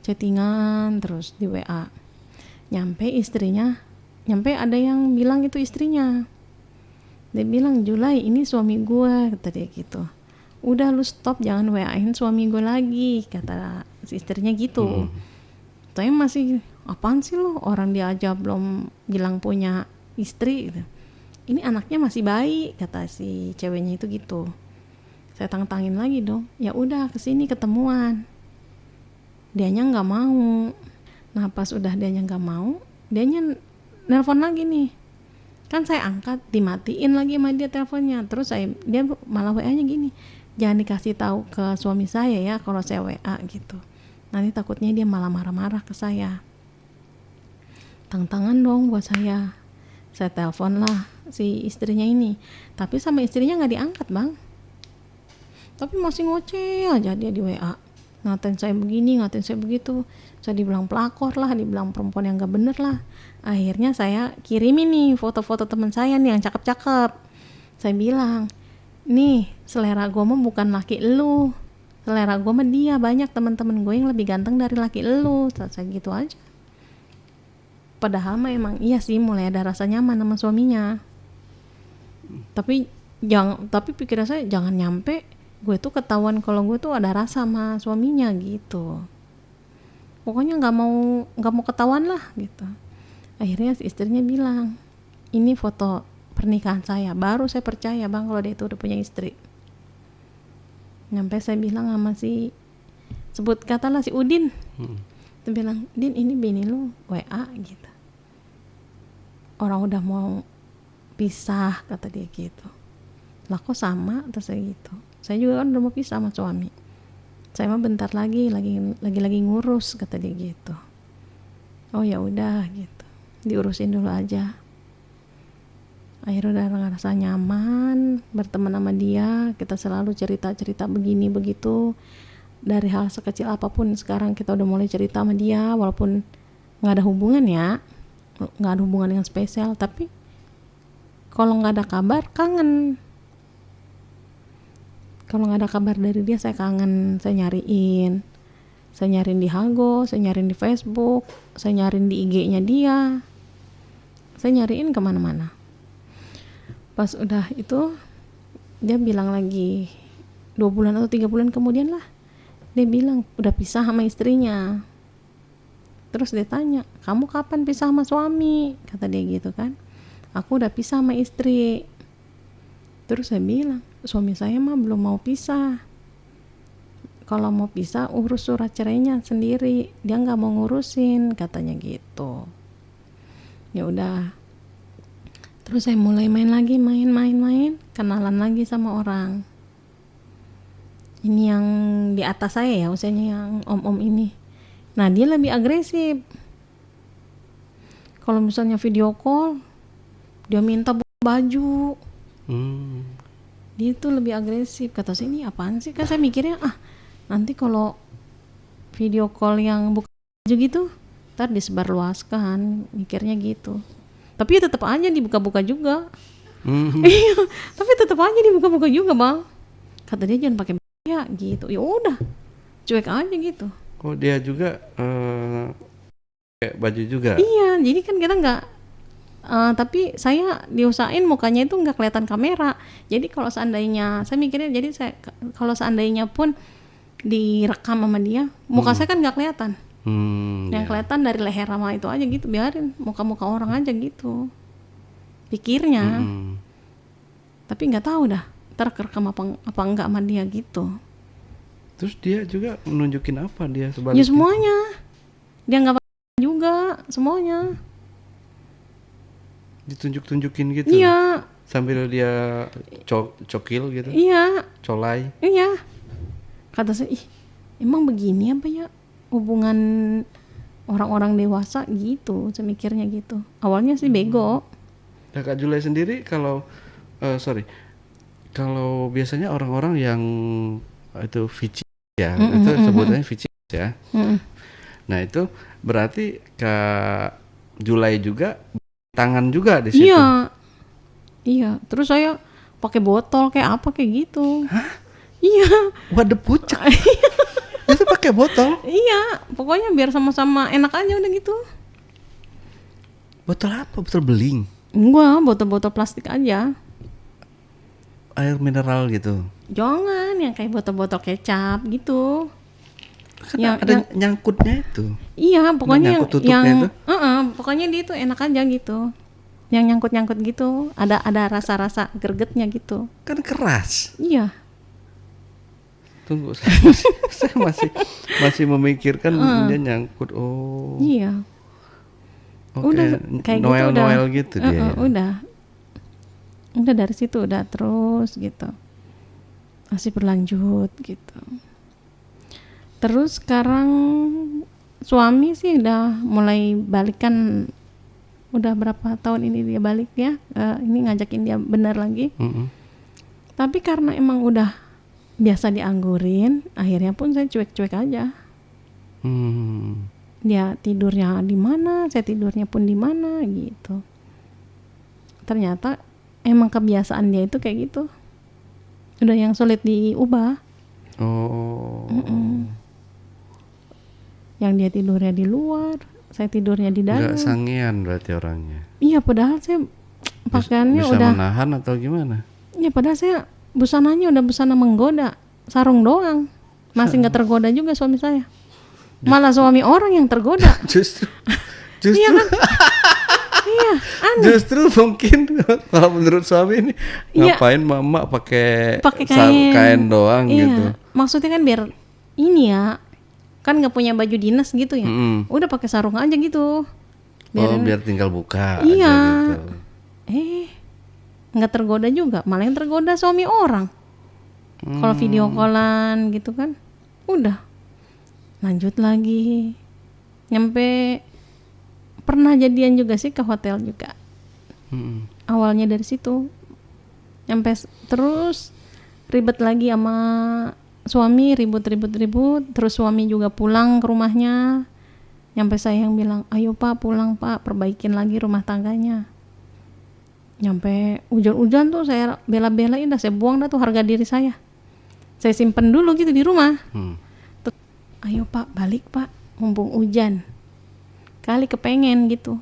Chattingan terus di WA. Nyampe ada yang bilang itu istrinya. Dia bilang, "Julai, ini suami gue," kata dia gitu. "Udah lu stop, jangan WA-in suami gue lagi," kata si istrinya gitu. Tapi masih, apaan sih lo, orang dia aja belum bilang punya istri gitu. Ini anaknya masih bayi, kata si ceweknya itu gitu. Saya tantangin lagi dong, ya udah kesini ketemuan. Dianya nggak mau. Nah pas udah dianya nggak mau, dianya nelpon lagi nih. Kan saya angkat, dimatiin lagi sama dia teleponnya. Terus dia malah WA-nya gini, "Jangan dikasih tahu ke suami saya ya kalau saya WA gitu. Nanti takutnya dia malah marah-marah ke saya." Tantangan dong buat saya. Saya telepon lah si istrinya ini, tapi sama istrinya nggak diangkat bang. Tapi masih ngoceh aja dia di WA. Ngatain saya begini, ngatain saya begitu. Saya dibilang pelakor lah, dibilang perempuan yang nggak bener lah. Akhirnya saya kirimin nih foto-foto teman saya nih yang cakep-cakep. Saya bilang, "Nih selera gue mah bukan laki lu. Selera gue mah dia, banyak teman-teman gue yang lebih ganteng dari laki lu." Saya gitu aja. Padahal mah emang iya sih mulai ada rasa nyaman sama suaminya. Tapi pikiran saya jangan nyampe gue tuh ketahuan kalau gue tuh ada rasa sama suaminya gitu. Pokoknya nggak mau ketahuan lah gitu. Akhirnya si istrinya bilang, "Ini foto pernikahan saya." Baru saya percaya bang kalau dia itu udah punya istri. Nyampe saya bilang sama sebut katalah si Udin. Dia bilang, "Din, ini bini lu WA gitu. Orang udah mau pisah," kata dia gitu. "Lah kok sama?" Terus saya gitu. "Saya juga kan udah mau pisah sama suami. Saya mah bentar lagi ngurus," kata dia gitu. "Oh ya udah gitu. Diurusin dulu aja." Akhirnya udah ngerasa nyaman berteman sama dia. Kita selalu cerita-cerita begini begitu. Dari hal sekecil apapun sekarang kita udah mulai cerita sama dia, walaupun nggak ada hubungan ya, nggak ada hubungan yang spesial, tapi Kalau nggak ada kabar, kangen. Kalau nggak ada kabar dari dia, saya kangen. Saya nyariin di Hago, saya nyariin di Facebook, saya nyariin di IG-nya dia, saya nyariin kemana-mana. Pas udah itu, dia bilang lagi 2 bulan atau 3 bulan kemudian lah, dia bilang udah pisah sama istrinya. Terus dia tanya, kamu kapan pisah sama suami? Kata dia gitu kan. Aku udah pisah sama istri. Terus saya bilang, suami saya mah belum mau pisah. Kalau mau pisah urus surat cerainya sendiri, dia nggak mau ngurusin, katanya gitu. Ya udah. Terus saya mulai main lagi, main, kenalan lagi sama orang. Ini yang di atas saya ya, usianya yang om-om ini. Nah dia lebih agresif. Kalau misalnya video call, dia minta baju. Dia tuh lebih agresif. Kata saya, ini apaan sih? Kan saya mikirnya, nanti kalau video call yang buka baju gitu, ntar disebarluaskan, mikirnya gitu. Tapi tetap aja dibuka-buka juga. Iya, tapi tetap aja dibuka-buka juga bang. Kata dia jangan pakai ya gitu. Ya udah, cuek aja gitu. Oh dia juga pakai baju juga? Iya, jadi kan kita nggak. Tapi saya diusahain mukanya itu nggak kelihatan kamera. Jadi kalau seandainya, saya mikirnya, jadi saya kalau seandainya pun direkam sama dia, muka saya kan nggak kelihatan. Yang kelihatan dari leher sama itu aja gitu, biarin muka-muka orang aja gitu. Pikirnya. Tapi nggak tahu dah, ntar kerekam apa enggak sama dia gitu. Terus dia juga menunjukin apa dia sebaliknya? Ya semuanya. Dia nggak juga semuanya. Ditunjuk-tunjukin gitu? Iya. Sambil dia cokil gitu? Iya. Colai? Iya. Kata saya, emang begini apa ya hubungan orang-orang dewasa gitu, saya mikirnya gitu. Awalnya sih bego. Nah, Kak Julai sendiri kalau kalau biasanya orang-orang yang itu Vici ya, itu sebutannya Vici ya. Nah itu berarti Kak Julai juga tangan juga di situ. Iya. Terus saya pakai botol kayak apa kayak gitu. Hah? Iya. Waduh pucak. Itu pakai botol? Iya, pokoknya biar sama-sama enak aja udah gitu. Botol apa? Botol beling? Enggak, botol-botol plastik aja. Air mineral gitu? Jangan yang kayak botol-botol kecap gitu. Kan ada nyangkutnya itu. Iya, pokoknya yang pokoknya dia itu enak aja gitu. Yang nyangkut-nyangkut gitu, ada rasa-rasa gregetnya gitu. Kan keras. Iya. Tunggu, saya masih memikirkan dia nyangkut. Oh. Iya. Okay. Udah kayak Noel gitu dia. Udah dari situ udah terus gitu. Masih berlanjut gitu. Terus sekarang suami sih udah mulai balikan. Udah berapa tahun ini dia balik ya. Ini ngajakin dia benar lagi. Tapi karena emang udah biasa dianggurin, akhirnya pun saya cuek-cuek aja. Dia tidurnya di mana, saya tidurnya pun di mana gitu. Ternyata emang kebiasaan dia itu kayak gitu. Udah yang sulit diubah. Oh. Yang dia tidurnya di luar, saya tidurnya di dalam. Nggak sangean berarti orangnya. Iya, padahal saya pakaiannya bisa udah menahan atau gimana? Iya, padahal saya busananya udah busana menggoda, sarung doang. Masih nggak tergoda juga suami saya. Malah suami orang yang tergoda. Justru Iya kan? Iya, aneh. Justru mungkin kalau menurut suami ini ngapain mama pakai kain doang gitu. Maksudnya kan biar ini ya, kan nggak punya baju dinas gitu ya. Udah pakai sarung aja gitu. Biar tinggal buka iya. aja gitu. Nggak tergoda juga, malah yang tergoda suami orang. Kalau video callan gitu kan, udah lanjut lagi, nyampe pernah jadian juga sih ke hotel juga. Awalnya dari situ, nyampe terus ribet lagi sama suami, ribut, terus suami juga pulang ke rumahnya. Nyampe saya yang bilang, ayo pak pulang pak, perbaikin lagi rumah tangganya. Nyampe hujan-hujan tuh saya bela-belain dah, saya buang dah tuh harga diri saya. Saya simpen dulu gitu di rumah. Terus, ayo Pak, balik Pak, mumpung hujan. Kali kepengen gitu.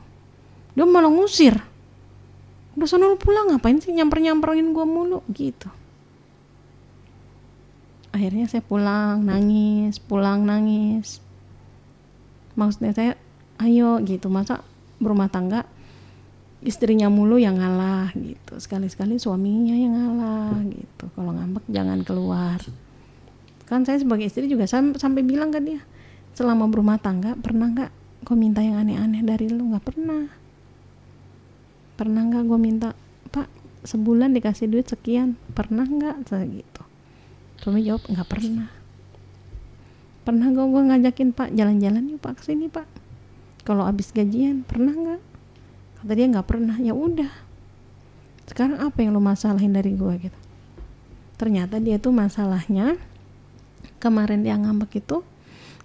Dia malah ngusir. Udah sono lu pulang, ngapain sih nyamper-nyamperin gua mulu gitu. Akhirnya saya pulang nangis. Maksudnya saya, ayo gitu, masa berumah tangga istrinya mulu yang ngalah gitu, sekali-sekali suaminya yang ngalah gitu. Kalau ngambek jangan keluar. Kan saya sebagai istri juga sampai bilang ke dia, selama berumah tangga pernah nggak gue minta yang aneh-aneh dari lu? Nggak pernah. Pernah nggak gue minta, Pak sebulan dikasih duit sekian, pernah nggak? Saya gitu. Suami jawab nggak pernah. Pernah gue ngajakin Pak jalan-jalan yuk Pak kesini Pak, kalau habis gajian, pernah nggak? Kata dia nggak pernah. Ya udah, sekarang apa yang lo masalahin dari gue gitu. Ternyata dia tuh masalahnya kemarin dia ngambek itu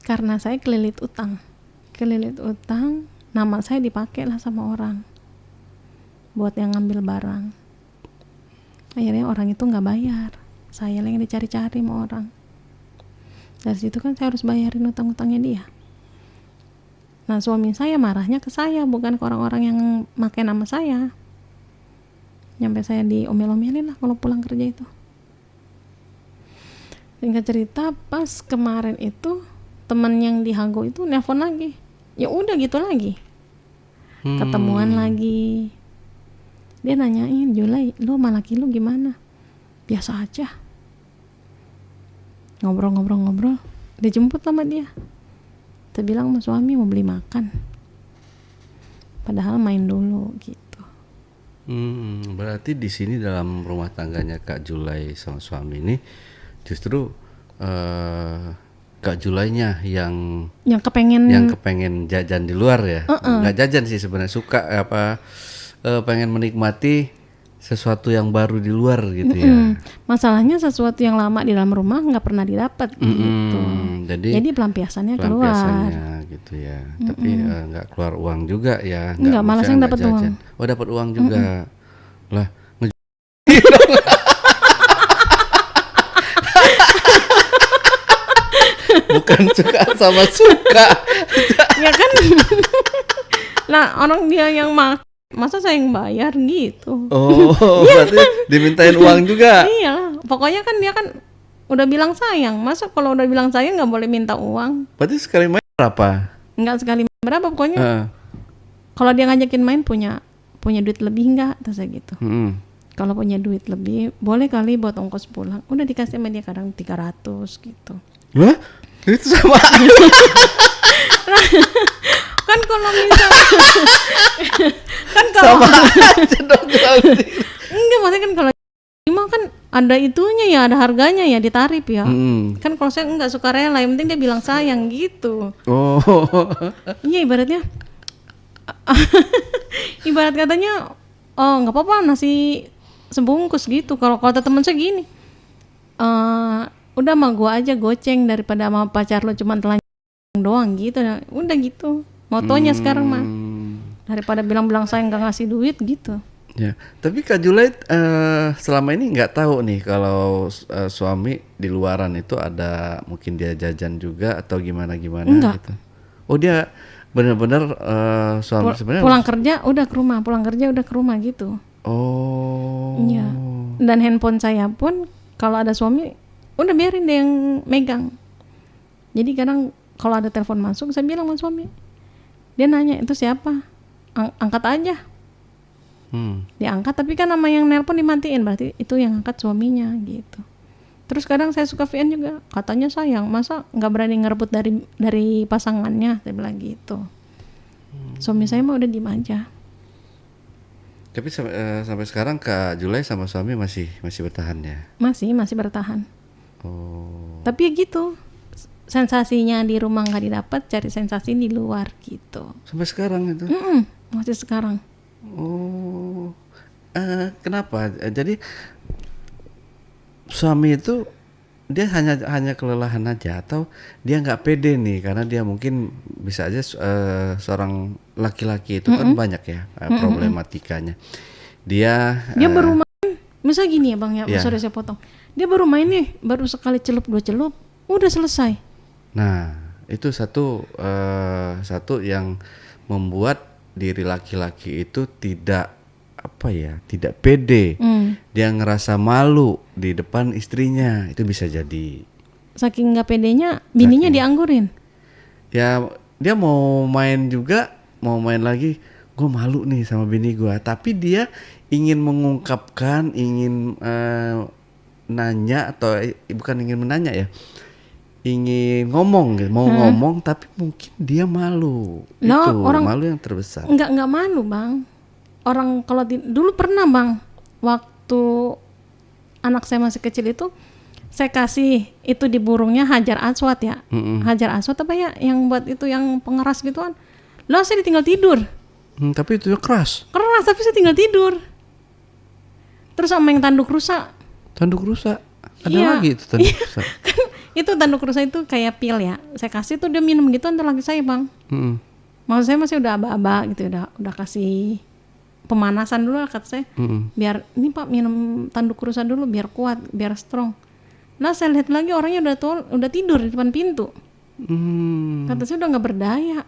karena saya kelilit utang, nama saya dipakai lah sama orang buat yang ngambil barang. Akhirnya orang itu nggak bayar, saya yang dicari-cari sama orang. Dari situ kan saya harus bayarin utang-utangnya dia. Nah suami saya marahnya ke saya, bukan ke orang-orang yang pakai nama saya. Nyampe saya diomel-omelin lah kalau pulang kerja itu. Singkat cerita, pas kemarin itu teman yang di Hago itu nelpon lagi. Ya udah gitu lagi. Ketemuan lagi. Dia nanyain, Julai, lu sama laki lu gimana? Biasa aja. Ngobrol. Dijemput sama dia. Saya bilang sama suami mau beli makan, padahal main dulu gitu. Berarti di sini dalam rumah tangganya Kak Julai sama suami ini justru Kak Julainya yang kepengen jajan di luar ya. Nggak jajan sih sebenarnya, suka pengen menikmati sesuatu yang baru di luar gitu ya. Masalahnya sesuatu yang lama di dalam rumah nggak pernah didapat gitu. Jadi pelampiasannya keluar gitu ya. Tapi nggak keluar uang juga ya. Nggak, malah saya dapat uang. Oh dapat uang juga. Lah bukan suka sama suka. Ya kan. Nah orang dia yang masa saya yang bayar gitu. Oh, berarti dimintain uang juga. Iya, pokoknya kan dia kan udah bilang sayang. Masa kalau udah bilang sayang nggak boleh minta uang? Berarti sekali main berapa? Nggak sekali berapa pokoknya. Kalau dia ngajakin main punya duit lebih nggak? Terus gitu. Kalau punya duit lebih, boleh kali buat ongkos pulang. Udah dikasih sama dia kadang 300 gitu. Wah, itu sama. Kan kalau misal kan kalau sama aja dong. Enggak, maksudnya kan kalau mau kan ada itunya ya, ada harganya ya, ditarif ya. Kan kalau saya enggak suka rela, yang penting dia bilang sayang gitu. Oh. Iya ibaratnya ibarat katanya, oh nggak apa-apa nasi sebungkus gitu. Kalau kata teman saya gini, udah mah gua aja goceng daripada sama pacar lo cuma telanjang doang gitu. Udah gitu motonya sekarang mah, daripada bilang-bilang saya nggak ngasih duit gitu. Ya, tapi Kak Julai selama ini nggak tahu nih kalau suami di luaran itu ada mungkin dia jajan juga atau gimana Enggak. gitu. Oh dia benar-benar suami sebenarnya pulang kerja udah ke rumah gitu. Oh. Iya. Dan handphone saya pun kalau ada suami udah biarin dia yang megang. Jadi kadang kalau ada telepon masuk saya bilang sama suami, dia nanya itu siapa, angkat aja. Diangkat, tapi kan nama yang nelpon dimatiin, berarti itu yang angkat suaminya gitu. Terus kadang saya suka VN juga, katanya sayang, masa nggak berani ngerebut dari pasangannya, saya bilang gitu. Suami saya mah udah diem aja. Tapi sampai sekarang Kak Julai sama suami masih bertahan ya? Masih bertahan. Oh. Tapi ya gitu, sensasinya di rumah nggak didapat, cari sensasi di luar gitu. Sampai sekarang itu? Masih sekarang. Oh, kenapa? Jadi suami itu dia hanya kelelahan aja atau dia nggak pede nih karena dia mungkin bisa aja seorang laki-laki itu kan banyak ya problematikanya. Dia baru main, misal gini ya Bang ya, Iya. sorry saya potong. Dia baru main nih, baru sekali celup 2 celup, udah selesai. Nah, itu satu yang membuat diri laki-laki itu tidak tidak pede. Dia ngerasa malu di depan istrinya, itu bisa jadi. Saking nggak pedenya, bininya dianggurin. Ya, dia mau main juga, mau main lagi, gue malu nih sama bini gue. Tapi dia ingin mengungkapkan, ingin nanya atau bukan ingin menanya ya, ingin ngomong, mau ngomong tapi mungkin dia malu. Nah, Itu orang- malu yang terbesar. Nggak malu Bang. Orang kalau dulu pernah Bang, waktu anak saya masih kecil itu, saya kasih itu di burungnya Hajar Aswad ya. Hajar Aswad apa ya, yang buat itu yang pengeras gituan. Lah saya ditinggal tidur. Tapi itu keras. Keras tapi saya tinggal tidur. Terus sama yang tanduk rusa. Tanduk rusak. Ada Iya. lagi itu tanduk rusak. Kan itu tanduk rusa itu kayak pil ya. Saya kasih tuh dia minum gitu antar laki saya Bang. Mm-mm. Maksud saya masih udah aba-aba gitu, udah kasih pemanasan dulu lah kata saya. Biar ini Pak minum tanduk rusa dulu biar kuat, biar strong. Nah saya lihat lagi orangnya udah tidur di depan pintu. Kata saya udah nggak berdaya.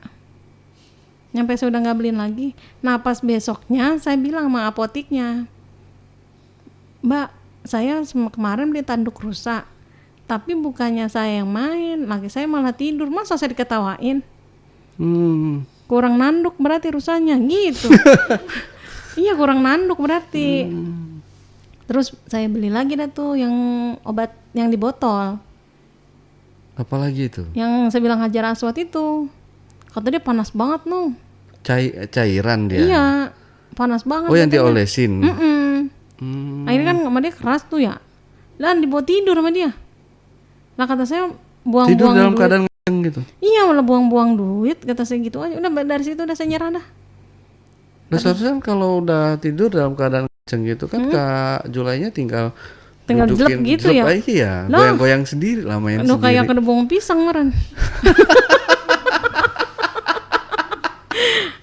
Nyampe saya udah nggak beliin lagi. Nah pas besoknya saya bilang sama apotiknya, Mbak, saya kemarin beli tanduk rusa, tapi bukannya saya yang main, laki saya malah tidur. Masa saya diketawain? Kurang nanduk berarti rusanya gitu. Iya kurang nanduk berarti. Terus saya beli lagi dah tuh yang obat yang di botol, Apalagi itu? yang saya bilang Hajar Aswad itu. Kata dia panas banget noh. Cairan dia. Iya panas banget. Oh, yang katanya. diolesin. Akhirnya kan sama dia keras tuh ya. Dan dibawa tidur sama dia. Nah kata saya buang-buang Tidur dalam duit. keadaan ngeng gitu. Iya malah buang-buang duit kata saya gitu aja. Udah dari situ udah saya nyerah dah. Nah, seharusnya kan kalau udah tidur dalam keadaan kenceng gitu kan Kak Julainya tinggal jelek gitu ya. Iya, Lah. goyang-goyang sendiri lah, main Aduh sendiri. kayak kena bawang pisang meren.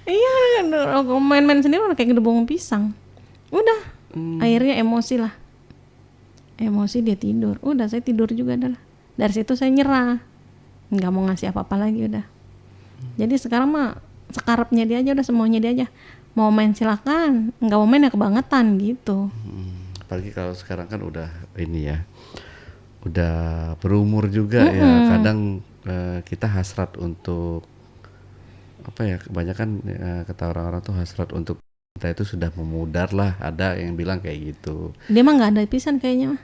Iya, aduh, main-main sendiri udah kayak kena bawang pisang. Udah, akhirnya emosi lah. Emosi dia tidur. Udah saya tidur juga dah. Dari situ saya nyerah. Nggak mau ngasih apa-apa lagi udah. Jadi sekarang mah sekarapnya dia aja, udah semuanya dia aja. Mau main silakan, nggak mau main ya kebangetan gitu. Apalagi kalau sekarang kan udah ini ya, udah berumur juga ya. Kadang kita hasrat untuk kebanyakan kata orang-orang tuh hasrat untuk kita itu sudah memudar lah. Ada yang bilang kayak gitu. Dia mah nggak ada pisan kayaknya mah.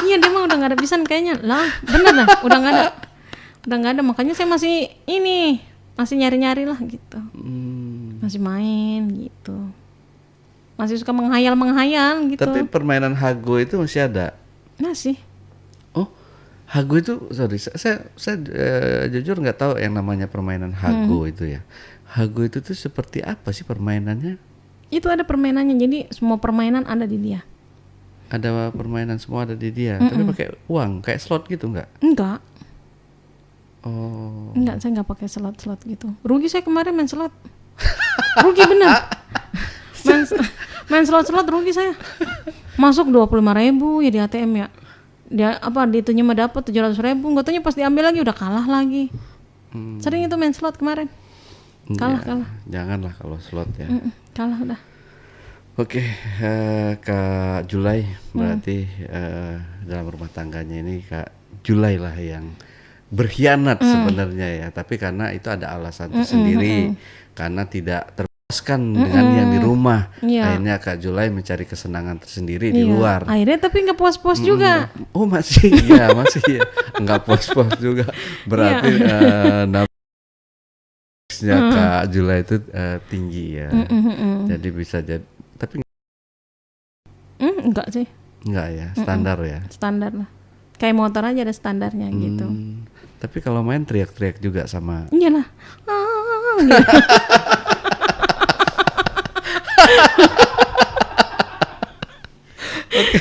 Iya dia mah udah nggak ada pisan kayaknya. Lah bener dah, udah nggak ada. Makanya saya masih nyari-nyari lah gitu. Masih main gitu. Masih suka menghayal gitu. Tapi permainan hago itu masih ada. Masih. Oh, hago itu saya jujur nggak tahu yang namanya permainan hago itu ya. Hago itu tuh seperti apa sih permainannya? Itu ada permainannya. Jadi semua permainan ada di dia. Ada permainan semua ada di dia. Tapi pakai uang kayak slot gitu nggak? Enggak. Oh. Enggak, saya nggak pakai slot gitu. Rugi saya kemarin main slot. Rugi bener. main slot rugi saya. Masuk 25.000 ya di ATM ya. Dia dihitungnya mah dapat 700.000, nggak taunya pas diambil lagi udah kalah lagi. Sering itu main slot kemarin. Kalah. Janganlah kalau slot ya. Kalah udah. Oke, Kak Julai berarti dalam rumah tangganya ini Kak Julai lah yang berkhianat sebenarnya ya, tapi karena itu ada alasan tersendiri, karena tidak terpuaskan dengan yang di rumah. Iya. Akhirnya Kak Julai mencari kesenangan tersendiri di luar. Akhirnya tapi nggak puas-puas juga. Oh masih ya, nggak puas-puas juga. Berarti nafsunya Kak Julai itu tinggi ya. Jadi bisa jadi, tapi Enggak sih. enggak ya, standar ya. Standar lah. Kayak motor aja ada standarnya gitu. Tapi kalau main teriak-teriak juga sama. Iyalah.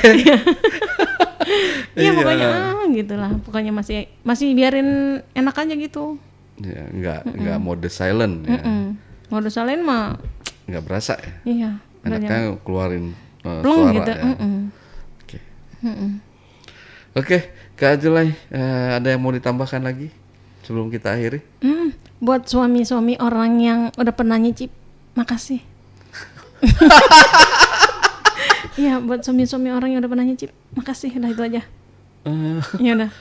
Gitu. Iya pokoknya gitulah. Pokoknya masih biarin enak aja gitu. Ya, enggak mode silent ya. Mode salin mah Enggak berasa ya. iya. enaknya keluarin plong suara gitu. ya. Oke. Oke, Kak Julai, ada yang mau ditambahkan lagi sebelum kita akhiri? Buat suami-suami orang yang udah pernah nyicip, makasih. Iya, buat suami-suami orang yang udah pernah nyicip, makasih. Udah itu aja. Ya udah.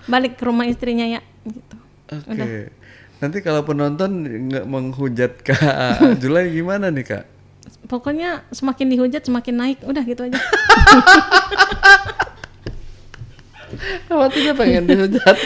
Balik ke rumah istrinya ya, gitu. Oke. Nanti kalau penonton nggak menghujat Kak Julai gimana nih Kak? Pokoknya semakin dihujat semakin naik, udah gitu aja. Waktunya pengen dihujat.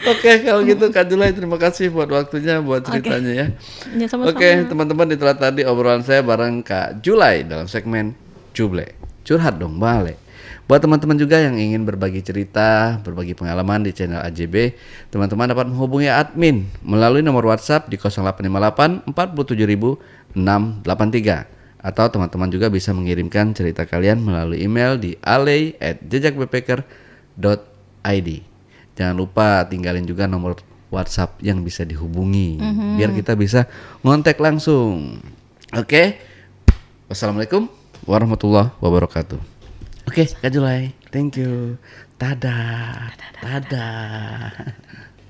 Oke, kalau gitu Kak Julai terima kasih buat waktunya, buat ceritanya ya. Ya, sama-sama. Oke, teman-teman, itulah tadi obrolan saya bareng Kak Julai dalam segmen Cuble. Curhat dong, balik. Buat teman-teman juga yang ingin berbagi cerita, berbagi pengalaman di channel AJB, teman-teman dapat menghubungi admin melalui nomor WhatsApp di 0858 47000 683. Atau teman-teman juga bisa mengirimkan cerita kalian melalui email di alay@jejakbackpacker.id. Jangan lupa tinggalin juga nomor WhatsApp yang bisa dihubungi biar kita bisa ngontek langsung. Oke. Wassalamualaikum warahmatullahi wabarakatuh. Oke, Kak Julai, thank you. Dadah. Dadah.